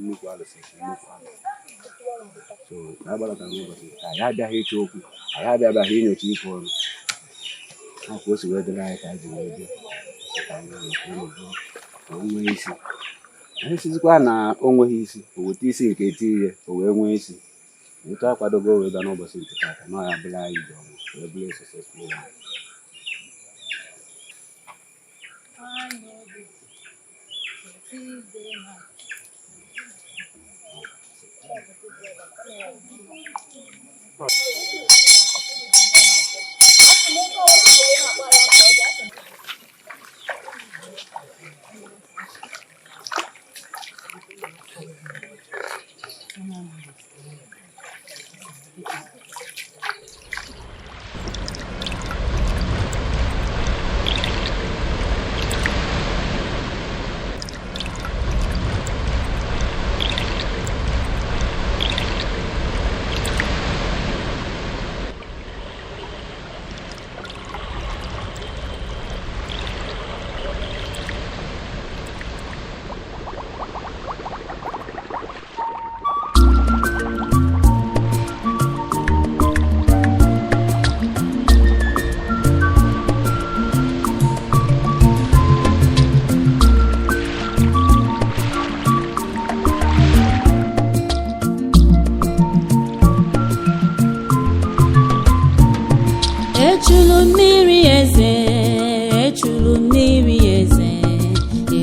nnukwu alụsị so na-agbalata n'ụbọchị anyị abịaghị ịchọ okwu anyị abịaghị inyocha ife ọrụ akwa o si wee dịrị anyị ka anyị ji wee bịa onweghị isi anyị sizikwa na o nweghị isi o weta isi nke eti ihe o wee nwee isi etu akwadogo wee bịa n'ụbọchị nke taata na ya bụla anyị ji ọmụ wee bụrụ successful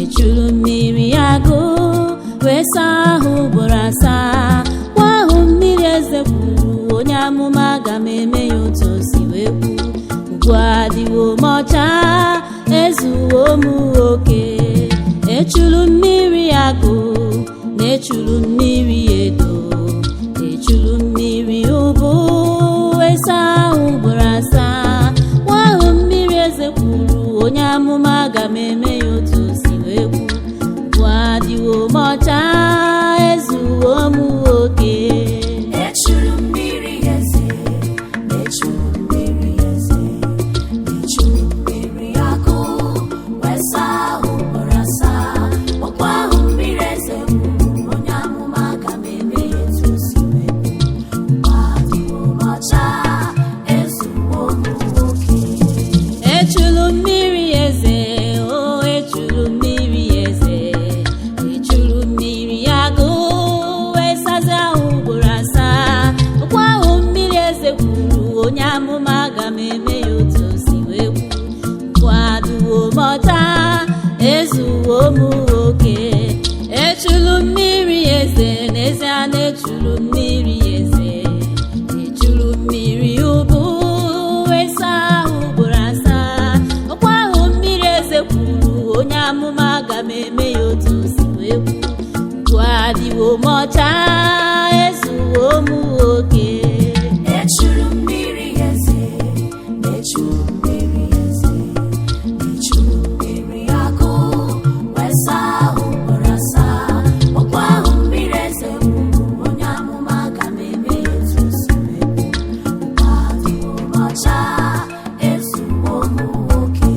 echuru mmiri agụ wee saa ahụ ugboro asaa kwa ahụ mmiri eze kwuru onye amụma aga m eme ya otu o si wee kwu ugbu adịwo m ọcha ezuwo m oke echuru mmiri agụ na echuru mmiri edo echuru mmiri ụbụ wee saa ahụ ugboro asaa kwa ahụ mmiri eze kwuru onye amụma aga m eme ya otu o si wee kwu ugbu adịwo m ọcha ezuwo m oke echuru mmiri eze echuru mmiri eze echuru mmiri agụ wee saa ahụ ugboro asaa ọkwa ahụ mmiri eze kwuru onye amụma aga m eme ya etu o si wee kwu ugbu adịwo m ọcha ezuwo m oke echuru mmiri eze o echuru mmiri eze echuru mmiri agụ wee sazie ahụ ugboro asaa ọkwa ahụ mmiri eze kwuru onye amụma aga m eme ya otu o si wee kwu kwaduo m ọcha ezuwo m oke echuru mmiri eze n'ezie na echuru mmiri eze echuru mmiri ụbụ wee saa ahụ ugboro asaa ọkwa ahụ mmiri eze kwuru onye amụma aga m eme ya otu o si wee kwu kwaduo m ọcha ezuwo m oke echuru mmiri eze echuru mmiri eze echuru mmiri agụ wee saa ahụ ugboro asaa ọkwa ahụ mmiri eze kwuru onye amụma aga m eme ya etu o si wee kwu ugbu adịwo m ọcha ezuwo m oke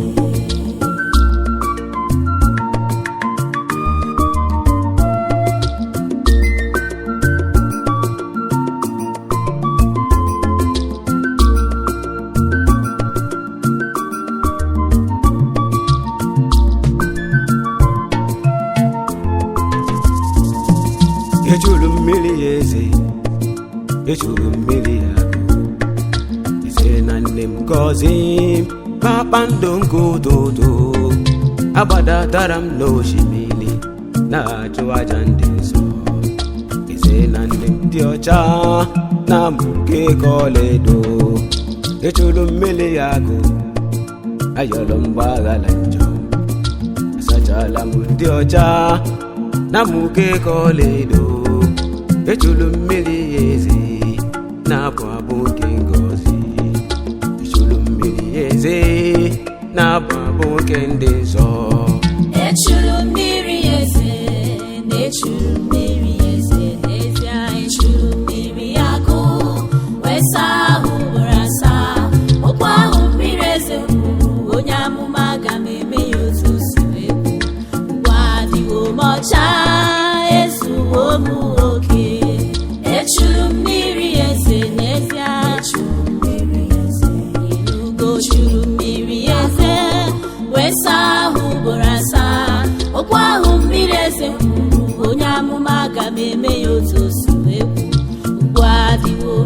echuru mmiri eze echuru mmiri agụ ise na nne m gọzie m kpakpando nke ụtụtụ agbadatara m n'osimiri na-achụ aja ndị nsọ ise na nne m dị ọcha na mbuke ka ọlaedo echuru mmiri agụ ayọrọ mgbaghara njọ asachala m ndị ọcha na mbuke ka ọlaedo echuru mmiri eze na-abụ abụ nke ngọzi echuru mmiri eze na-abụ abụ nke ndị nsọ echuru mmiri eze na echuru mmiri eze n'ezie echuru mmiri agụ wee saa ahụ ugboro asaa ọkwa ahụ mmiri eze kwuru onye amụma aga m eme ya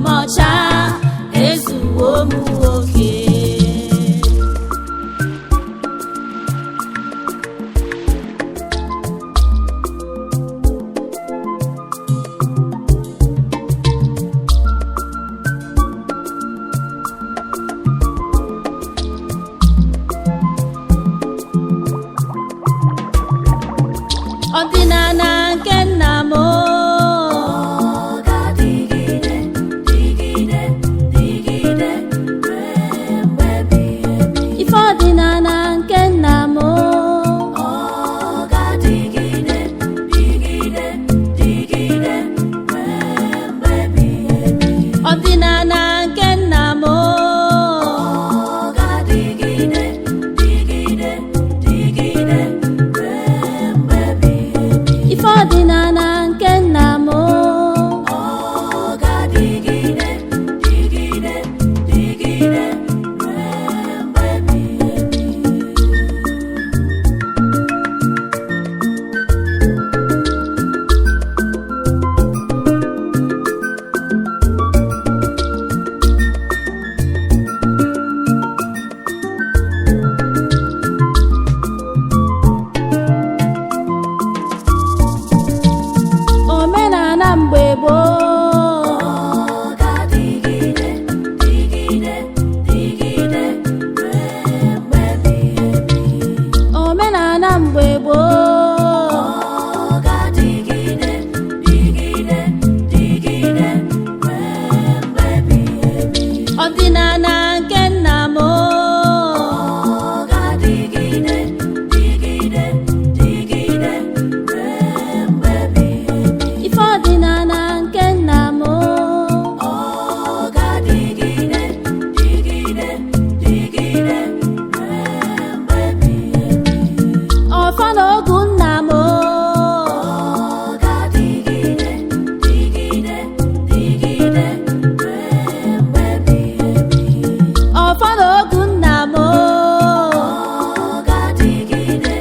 m ọcha, ezuwo m oke. Ọdịnala nke nna m ọ ga-adịgide, dịgide, dịgide ruo mgbe ebighị ebi. ife ọdịnala nke nna m Ọ ga-adịgide, dịgide, dịgide ruo mgbe ebighị ebi. ọdịnala nke nna m Ọ ga-adịgide, dịgide, dịgide ruo mgbe ebighị ebi. ife ọdịnala nke nna m Ọ ga-adịgide, dịgide, dịgide ruo mgbe ebighị omenala mgbe gboo. Ọ ga-adịgide, dịgide, dịgide ruo mgbe ebighị ebi. omenala mgbe gboo. Ọ ga-adịgide, dịgide, dịgide ruo mgbe ebighị ebi. ọdịnala nke nna m Ọ ga-adịgide, dịgide, dịgide ruo mgbe ebighị ebi. ife ọdịnala nke nna m Ọ ga-adịgide, dịgide, dịgide ruo mgbe ebighị ebi. ọfa na ogu nna m Ọ ga-adịgide, dịgide, dịgide ruo mgbe ebighị ebi. ọfa na ogu nna m Ọ ga-adịgide,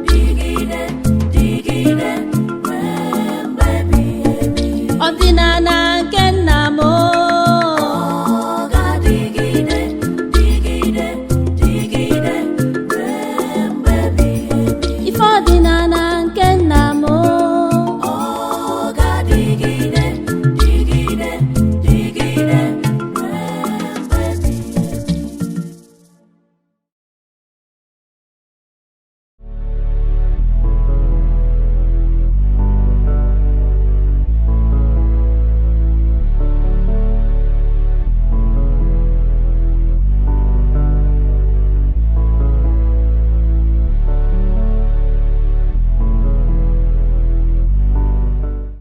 dịgide, dịgide ruo mgbe ebighị ebi. ọdịnala nke nna m Ọ ga-adịgide, dịgide, dịgide ruo mgbe ebighị ebi. ife ọdịnala